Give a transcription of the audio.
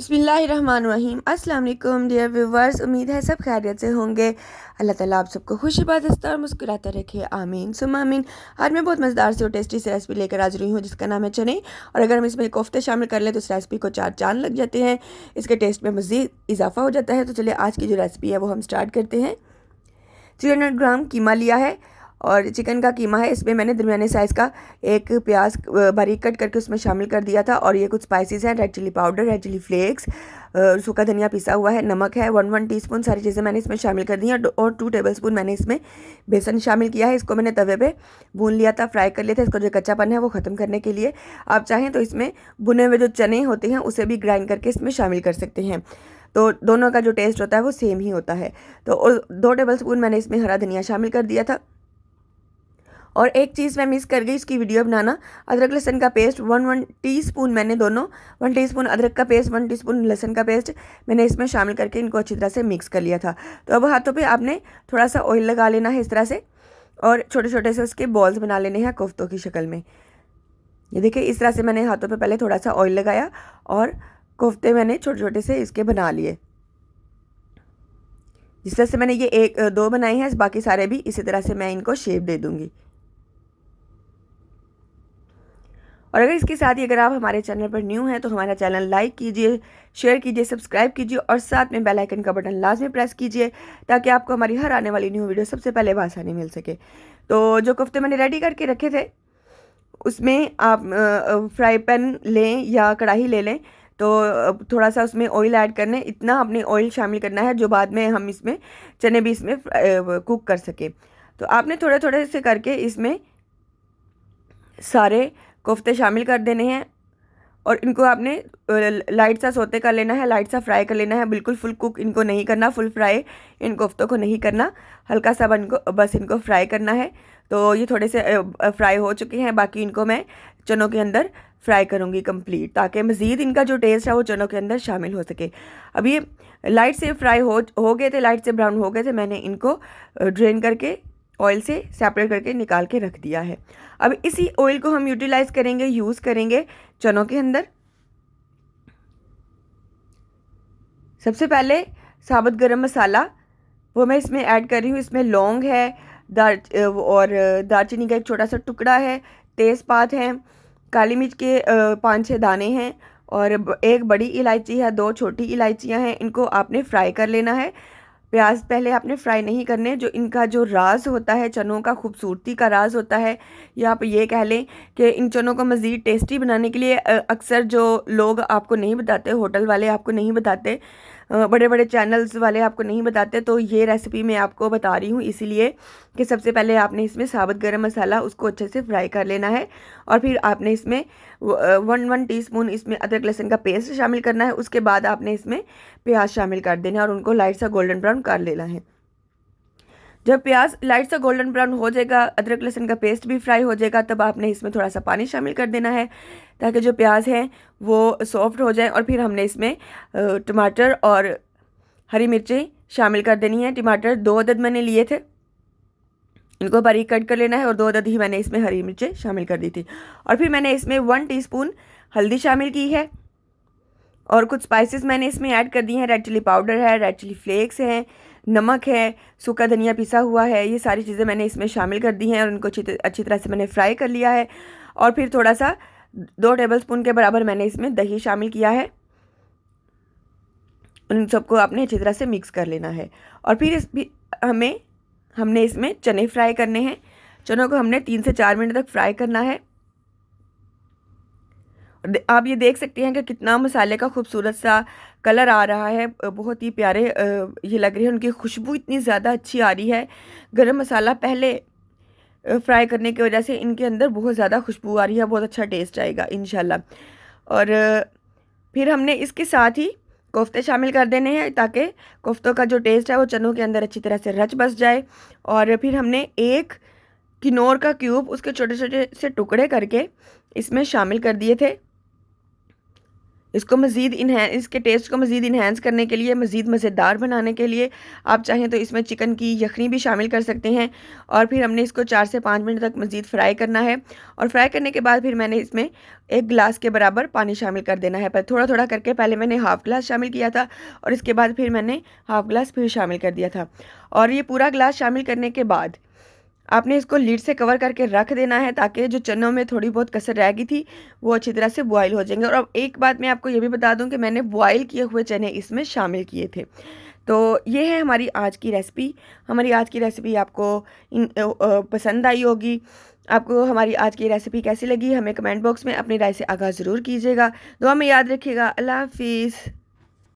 बिस्मिल्लाहिर्रहमानिर्रहीम। अस्सलाम वालेकुम डियर व्यूवर्स, उम्मीद है सब खैरियत से होंगे। अल्लाह ताला आप सबको खुशी बात हंसता और मुस्कुराते रखे, आमीन सुम आमीन। आज मैं बहुत मज़ेदार सी और टेस्टी सी रेसिपी लेकर आज रही हूँ जिसका नाम है चने। और अगर हम इसमें कोफ्ते शामिल कर लें तो इस रेसिपी को चार चांद लग जाते हैं, इसके टेस्ट में मज़ीद इजाफा हो जाता है। तो चलिए आज की जो रेसिपी है वो हम स्टार्ट करते हैं। 300 ग्राम कीमा लिया है और चिकन का कीमा है। इसमें मैंने दरमियाने साइज़ का एक प्याज बारीक कट करके उसमें शामिल कर दिया था। और ये कुछ स्पाइसेस हैं, red chilli powder, red chilli flakes, सूखा धनिया पिसा हुआ है, नमक है 1 टीस्पून। सारी चीज़ें मैंने इसमें शामिल कर दी हैं और 2 टेबलस्पून मैंने इसमें बेसन शामिल किया है। इसको मैंने तवे पे भून लिया था, फ्राई कर लिया था। इसको जो कच्चापन है वो ख़त्म करने के लिए आप चाहें तो इसमें भुने हुए जो चने होते हैं उसे भी ग्राइंड करके इसमें शामिल कर सकते हैं। तो दोनों का जो टेस्ट होता है वो सेम ही होता है। तो और 2 टेबलस्पून मैंने इसमें हरा धनिया शामिल कर दिया था। और एक चीज़ मैं मिस कर गई इसकी वीडियो बनाना, अदरक लहसुन का पेस्ट 1 टीस्पून मैंने दोनों 1 टीस्पून अदरक का पेस्ट 1 टीस्पून लहसुन का पेस्ट मैंने इसमें शामिल करके इनको अच्छी तरह से मिक्स कर लिया था। तो अब हाथों पे आपने थोड़ा सा ऑयल लगा लेना है इस तरह से और छोटे छोटे से उसके बॉल्स बना लेने हैं कोफ्तों की शक्ल में। ये देखिए इस तरह से मैंने हाथों पे पहले थोड़ा सा ऑयल लगाया और कोफ्ते मैंने छोटे छोटे से इसके बना लिए। जिस तरह से मैंने ये 1-2 बनाए हैं, बाकी सारे भी इसी तरह से मैं इनको शेप दे दूँगी। और अगर इसके साथ ही अगर आप हमारे चैनल पर न्यू हैं तो हमारा चैनल लाइक कीजिए, शेयर कीजिए, सब्सक्राइब कीजिए और साथ में बेल आइकन का बटन लाजमी प्रेस कीजिए ताकि आपको हमारी हर आने वाली न्यू वीडियो सबसे पहले बआसानी मिल सके। तो जो कोफ्ते मैंने रेडी करके रखे थे उसमें आप फ्राई पैन लें या कढ़ाई ले लें। तो थोड़ा सा उसमें ऑयल ऐड करने, इतना आपने ऑयल शामिल करना है जो बाद में हम इसमें चने भी इसमें कुक कर सके। तो आपने थोड़े थोड़े से करके इसमें सारे कोफ्ते शामिल कर देने हैं और इनको आपने लाइट सा सोते कर लेना है, लाइट सा फ्राई कर लेना है। बिल्कुल फुल कुक इनको नहीं करना, फुल फ्राई इन कोफ्तों को नहीं करना, हल्का सा बस इनको फ्राई करना है। तो ये थोड़े से फ्राई हो चुके हैं, बाकी इनको मैं चनों के अंदर फ्राई करूँगी कंप्लीट ताकि मज़ीद इनका जो टेस्ट है वो चनों के अंदर शामिल हो सके। अब ये लाइट से फ्राई हो गए थे, लाइट से ब्राउन हो गए थे, मैंने इनको ड्रेन करके ऑयल से सेपरेट करके निकाल के रख दिया है। अब इसी ऑयल को हम यूटिलाइज़ करेंगे, यूज़ करेंगे चनों के अंदर। सबसे पहले साबुत गरम मसाला वो मैं इसमें ऐड कर रही हूँ। इसमें लौंग है, और दालचीनी का एक छोटा सा टुकड़ा है, तेज़पात है, काली मिर्च के 5-6 दाने हैं और एक बड़ी इलायची है, 2 छोटी इलायचियाँ हैं। इनको आपने फ्राई कर लेना है। प्याज पहले आपने फ्राई नहीं करने। जो इनका जो राज होता है, चनों का खूबसूरती का राज होता है, या आप ये कह लें कि इन चनों को मज़ीद टेस्टी बनाने के लिए अक्सर जो लोग आपको नहीं बताते, होटल वाले आपको नहीं बताते, बड़े बड़े चैनल्स वाले आपको नहीं बताते, तो ये रेसिपी मैं आपको बता रही हूँ इसीलिए कि सबसे पहले आपने इसमें साबुत गरम मसाला उसको अच्छे से फ्राई कर लेना है और फिर आपने इसमें 1 टीस्पून इसमें अदरक लहसुन का पेस्ट शामिल करना है। उसके बाद आपने इसमें प्याज शामिल कर देना है और उनको लाइट सा गोल्डन ब्राउन कर लेना है। जब प्याज लाइट सा गोल्डन ब्राउन हो जाएगा, अदरक लहसुन का पेस्ट भी फ्राई हो जाएगा, तब आपने इसमें थोड़ा सा पानी शामिल कर देना है ताकि जो प्याज है वो सॉफ्ट हो जाए। और फिर हमने इसमें टमाटर और हरी मिर्चें शामिल कर देनी है। टमाटर 2 अदद मैंने लिए थे, इनको बारीक कट कर लेना है और 2 अदद ही मैंने इसमें हरी मिर्चें शामिल कर दी थी। और फिर मैंने इसमें 1 टीस्पून हल्दी शामिल की है और कुछ स्पाइसेस मैंने इसमें ऐड कर दी हैं। रेड चिली पाउडर है, रेड चिली फ्लेक्स हैं, नमक है, सूखा धनिया पिसा हुआ है। ये सारी चीज़ें मैंने इसमें शामिल कर दी हैं और इनको अच्छी तरह से मैंने फ्राई कर लिया है। और फिर थोड़ा सा 2 टेबलस्पून के बराबर मैंने इसमें दही शामिल किया है। उन सबको आपने अच्छी तरह से मिक्स कर लेना है। और फिर हमने इसमें चने फ्राई करने हैं। चनों को हमने 3 से 4 मिनट तक फ्राई करना है। आप ये देख सकते हैं कि कितना मसाले का खूबसूरत सा कलर आ रहा है, बहुत ही प्यारे ये लग रहे हैं। उनकी खुशबू इतनी ज़्यादा अच्छी आ रही है। गरम मसाला पहले फ्राई करने की वजह से इनके अंदर बहुत ज़्यादा खुशबू आ रही है, बहुत अच्छा टेस्ट आएगा इंशाल्लाह। और फिर हमने इसके साथ ही कोफ्ते शामिल कर देने हैं ताकि कोफ्तों का जो टेस्ट है वो चनों के अंदर अच्छी तरह से रच बस जाए। और फिर हमने एक किनोर का क्यूब उसके छोटे छोटे से टुकड़े करके इसमें शामिल कर दिए थे। इसको मज़ीद इसके टेस्ट को मज़ीद इन्हेंस करने के लिए, मज़ीद मज़ेदार बनाने के लिए आप चाहें तो इसमें चिकन की यखनी भी शामिल कर सकते हैं। और फिर हमने इसको 4 से 5 मिनट तक मज़ीद फ्राई करना है और फ्राई करने के बाद फिर मैंने इसमें 1 गिलास के बराबर पानी शामिल कर देना है। पर थोड़ा-थोड़ा करके पहले मैंने हाफ़ गिलास शामिल किया था और इसके बाद फिर मैंने हाफ़ गिलास फिर शामिल कर दिया था। और ये पूरा गिलास शामिल करने के बाद आपने इसको लीड से कवर करके रख देना है ताकि जो चनों में थोड़ी बहुत कसर रह गई थी वो अच्छी तरह से बॉयल हो जाएंगे। और अब एक बात मैं आपको ये भी बता दूं कि मैंने बॉयल किए हुए चने इसमें शामिल किए थे। तो ये है हमारी आज की रेसिपी। हमारी आज की रेसिपी आपको पसंद आई होगी। आपको हमारी आज की रेसिपी कैसी लगी हमें कमेंट बॉक्स में अपनी राय से आगाह ज़रूर कीजिएगा। दुआ में याद रखिएगा। अल्लाह हाफिज़।